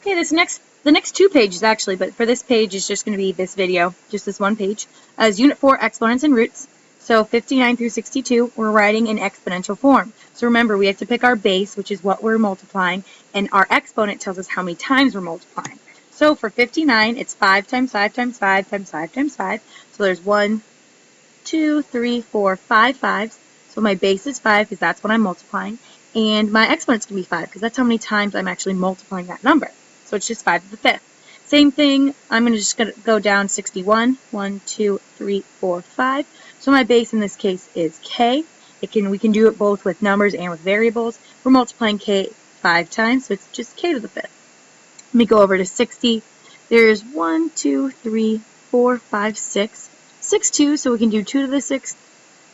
Okay, the next two pages actually, but for this page is just going to be this video, just this one page, is Unit 4, Exponents and Roots. So 59 through 62, we're writing in exponential form. So remember, we have to pick our base, which is what we're multiplying, and our exponent tells us how many times we're multiplying. So for 59, it's 5 times 5 times 5 times 5 times 5. So there's 1, 2, 3, 4, 5 fives. So my base is 5 because that's what I'm multiplying. And my exponent's going to be 5 because that's how many times I'm actually multiplying that number. So it's just 5 to the 5th. Same thing, I'm just going to go down 61. 1, 2, 3, 4, 5. So my base in this case is k. We can do it both with numbers and with variables. We're multiplying k 5 times, so it's just k to the 5th. Let me go over to 60. There's 1, 2, 3, 4, 5, 6. 6, 2, so we can do 2 to the 6th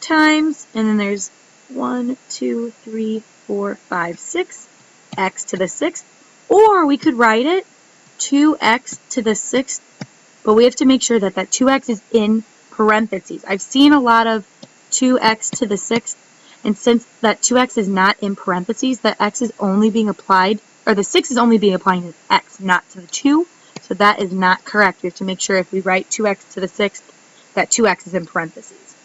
times, and then there's 1, 2, 3, 4, 5, 6, x to the 6th. Or we could write it 2x to the 6th, but we have to make sure that that 2x is in parentheses. I've seen a lot of 2x to the 6th, and since that 2x is not in parentheses, the x is only being applied, or the 6 is only being applied to x, not to the 2, so that is not correct. We have to make sure if we write 2x to the 6th, that 2x is in parentheses.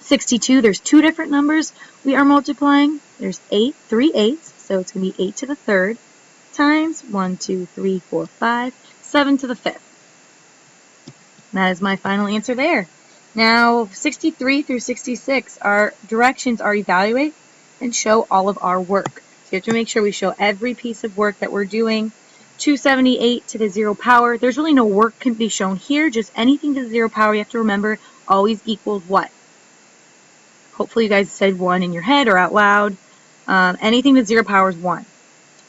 62, there's two different numbers we are multiplying. There's 3 eighths, so it's going to be 8 to the 3rd, times 1, 2, 3, 4, 5, 7 to the 5th. And that is my final answer there. Now, 63 through 66, our directions are evaluate and show all of our work. So you have to make sure we show every piece of work that we're doing. 278 to the 0 power. There's really no work can be shown here, just anything to the 0 power. You have to remember always equals what? Hopefully you guys said 1 in your head or out loud. Anything to 0 power is 1.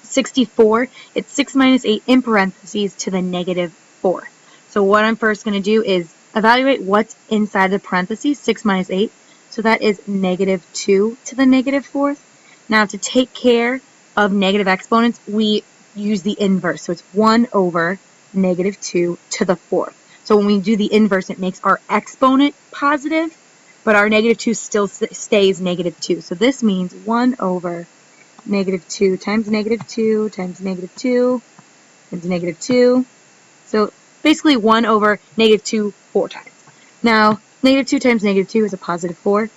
64, it's 6 minus 8 in parentheses to the negative 4. So what I'm first going to do is evaluate what's inside the parentheses, 6 minus 8. So that is negative 2 to the negative 4th. Now to take care of negative exponents, we use the inverse. So it's 1 over negative 2 to the 4th. So when we do the inverse, it makes our exponent positive, but our negative 2 still stays negative 2. So this means 1 over negative 2 times negative 2 times negative 2 times negative 2. So basically 1 over negative 2 4 times. Now, negative 2 times negative 2 is a positive 4.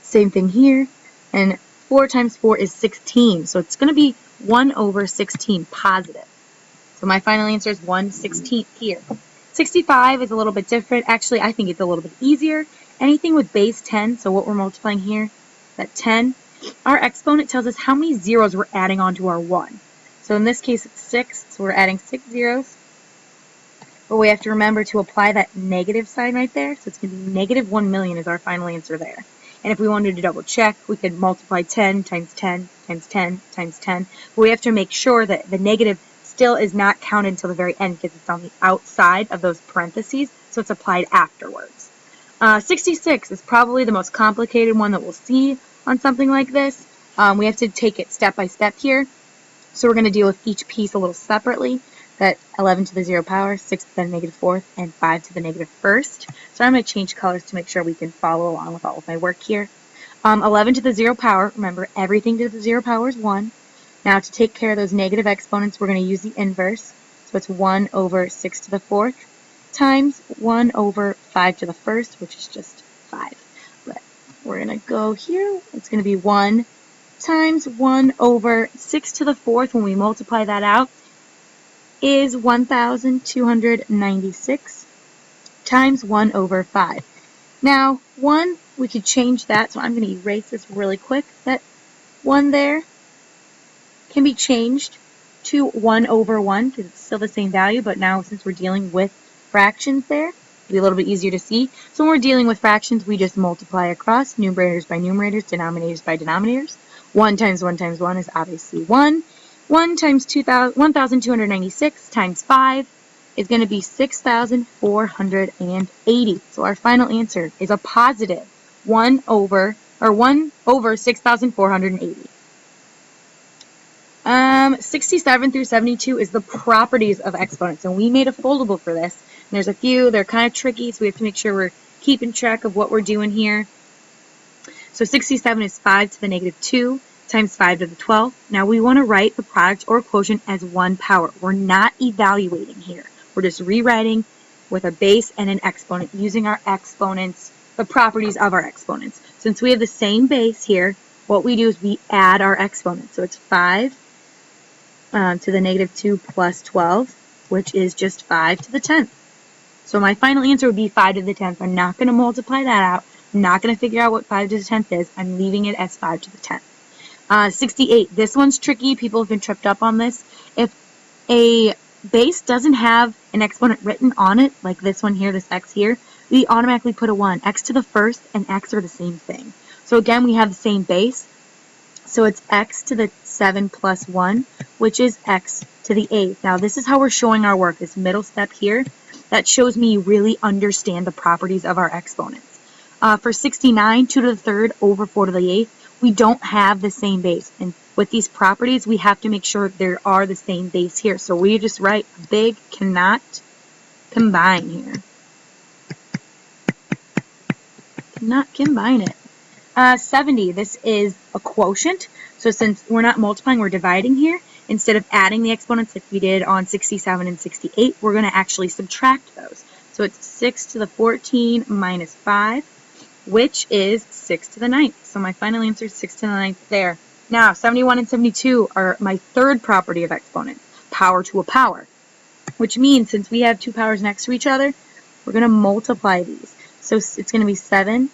Same thing here. And 4 times 4 is 16. So it's going to be 1 over 16 positive. So my final answer is 1/16 here. 65 is a little bit different. Actually, I think it's a little bit easier. Anything with base 10, so what we're multiplying here, that 10, our exponent tells us how many zeros we're adding onto our 1. So in this case, it's 6, so we're adding 6 zeros. But we have to remember to apply that negative sign right there. So it's going to be negative 1 million is our final answer there. And if we wanted to double check, we could multiply 10 times 10 times 10 times 10. But we have to make sure that the negative still is not counted until the very end because it's on the outside of those parentheses, so it's applied afterwards. 66 is probably the most complicated one that we'll see on something like this. We have to take it step by step here. So we're going to deal with each piece a little separately. That 11 to the 0 power, 6 to the negative 4th, and 5 to the negative 1st. So I'm going to change colors to make sure we can follow along with all of my work here. 11 to the 0 power, remember everything to the 0 power is 1. Now to take care of those negative exponents, we're going to use the inverse. So it's 1 over 6 to the 4th times 1 over 5 to the 1st, which is just 5. But we're going to go here. It's going to be 1 times 1 over 6 to the 4th. When we multiply that out, is 1,296 times 1 over 5. Now, 1, we could change that, so I'm going to erase this really quick. That 1 there can be changed to 1 over 1 because it's still the same value, but now since we're dealing with fractions there, it'll be a little bit easier to see. So when we're dealing with fractions, we just multiply across, numerators by numerators, denominators by denominators. 1 times 1 times 1 is obviously 1. 1 times 1,296 times 5 is going to be 6,480. So our final answer is a positive 1 over 6,480. 67 through 72 is the properties of exponents, and we made a foldable for this. And there's a few, they're kind of tricky, so we have to make sure we're keeping track of what we're doing here. So 67 is 5 to the negative 2 times 5 to the 12. Now we want to write the product or quotient as 1 power. We're not evaluating here. We're just rewriting with a base and an exponent using our exponents, the properties of our exponents. Since we have the same base here, what we do is we add our exponents. So it's 5 to the negative 2 plus 12, which is just 5 to the 10th. So my final answer would be 5 to the 10th. I'm not going to multiply that out. I'm not going to figure out what 5 to the 10th is. I'm leaving it as 5 to the 10th. 68. This one's tricky. People have been tripped up on this. If a base doesn't have an exponent written on it, like this one here, this x here, we automatically put a 1. X to the first and x are the same thing. So again, we have the same base. So it's x to the 7 plus 1, which is x to the 8. Now this is how we're showing our work, this middle step here. That shows me you really understand the properties of our exponents. For 69, 2 to the 3rd over 4 to the 8th, we don't have the same base. And with these properties, we have to make sure there are the same base here. So we just write big cannot combine here. Cannot combine it. 70, this is a quotient. So since we're not multiplying, we're dividing here. Instead of adding the exponents like we did on 67 and 68, we're going to actually subtract those. So it's 6 to the 14 minus 5, which is 6 to the 9th. So my final answer is 6 to the 9th there. Now, 71 and 72 are my third property of exponents, power to a power, which means since we have two powers next to each other, we're going to multiply these. So it's going to be 7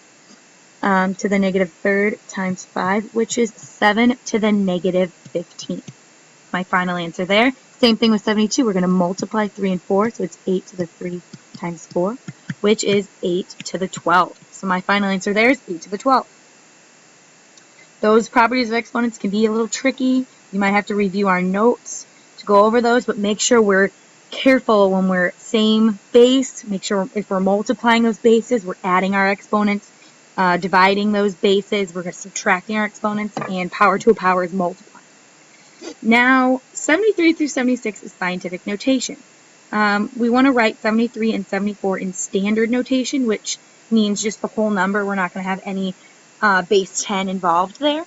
to the negative 3rd times 5, which is 7 to the negative 15th. My final answer there. Same thing with 72. We're going to multiply 3 and 4, so it's 8 to the 3 times 4, which is 8 to the 12. So my final answer there is 8 to the 12. Those properties of exponents can be a little tricky. You might have to review our notes to go over those, but make sure we're careful when we're same base. Make sure if we're multiplying those bases, we're adding our exponents, dividing those bases, we're subtracting our exponents, and power to a power is multiplying. Now, 73 through 76 is scientific notation. We want to write 73 and 74 in standard notation, which means just the whole number. We're not going to have any base 10 involved there.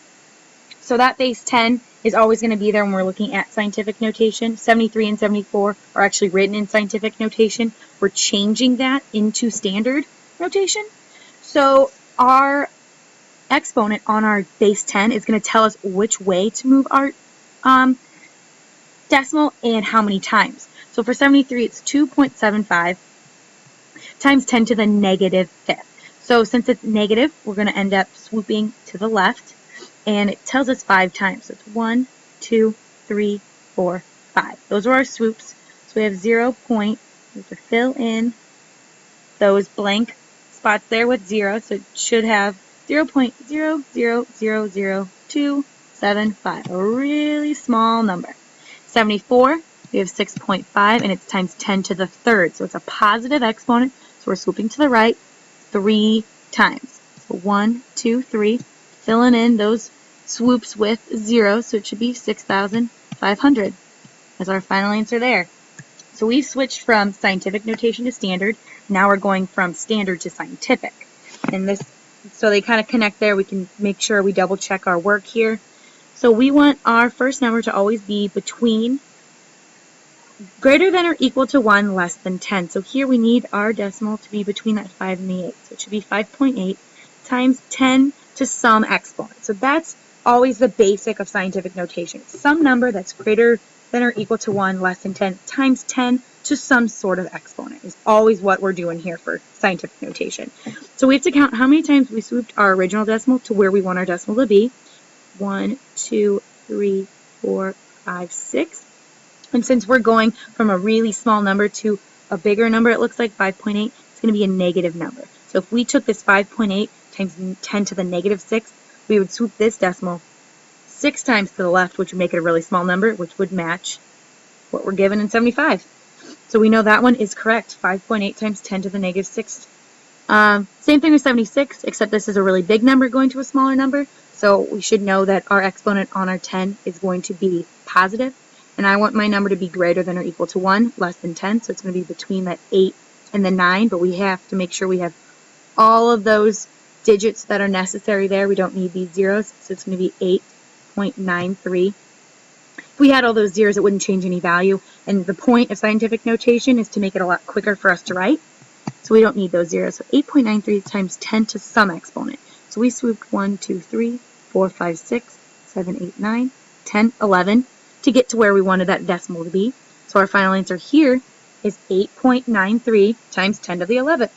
So that base 10 is always going to be there when we're looking at scientific notation. 73 and 74 are actually written in scientific notation. We're changing that into standard notation. So our exponent on our base 10 is going to tell us which way to move our decimal and how many times. So for 73, it's 2.75 times 10 to the negative 5th. So since it's negative, we're going to end up swooping to the left, and it tells us 5 times. So it's 1, 2, 3, 4, 5. Those are our swoops. So we have 0. We have to fill in those blank spots there with 0. So it should have 0.0000275, a really small number. 74, we have 6.5, and it's times 10 to the 3rd. So it's a positive exponent, so we're swooping to the right 3 times. So 1, 2, 3, filling in those swoops with 0, so it should be 6,500 as our final answer there. So we've switched from scientific notation to standard. Now we're going from standard to scientific. And this, so they kind of connect there. We can make sure we double check our work here. So we want our first number to always be between greater than or equal to 1, less than 10. So here we need our decimal to be between that 5 and the 8. So it should be 5.8 times 10 to some exponent. So that's always the basic of scientific notation. Some number that's greater than or equal to 1, less than 10, times 10 to some sort of exponent is always what we're doing here for scientific notation. So we have to count how many times we swooped our original decimal to where we want our decimal to be. 1, 2, 3, 4, 5, 6. And since we're going from a really small number to a bigger number, it looks like 5.8, it's going to be a negative number. So if we took this 5.8 times 10 to the negative 6, we would swoop this decimal 6 times to the left, which would make it a really small number, which would match what we're given in 75. So we know that one is correct, 5.8 times 10 to the negative 6. Same thing with 76, except this is a really big number going to a smaller number. So we should know that our exponent on our 10 is going to be positive. And I want my number to be greater than or equal to 1, less than 10. So it's going to be between that 8 and the 9. But we have to make sure we have all of those digits that are necessary there. We don't need these zeros. So it's going to be 8 8.93. If we had all those zeros, it wouldn't change any value. And the point of scientific notation is to make it a lot quicker for us to write. So we don't need those zeros. So 8.93 times 10 to some exponent. So we swooped 1, 2, 3, 4, 5, 6, 7, 8, 9, 10, 11 to get to where we wanted that decimal to be. So our final answer here is 8.93 times 10 to the 11th.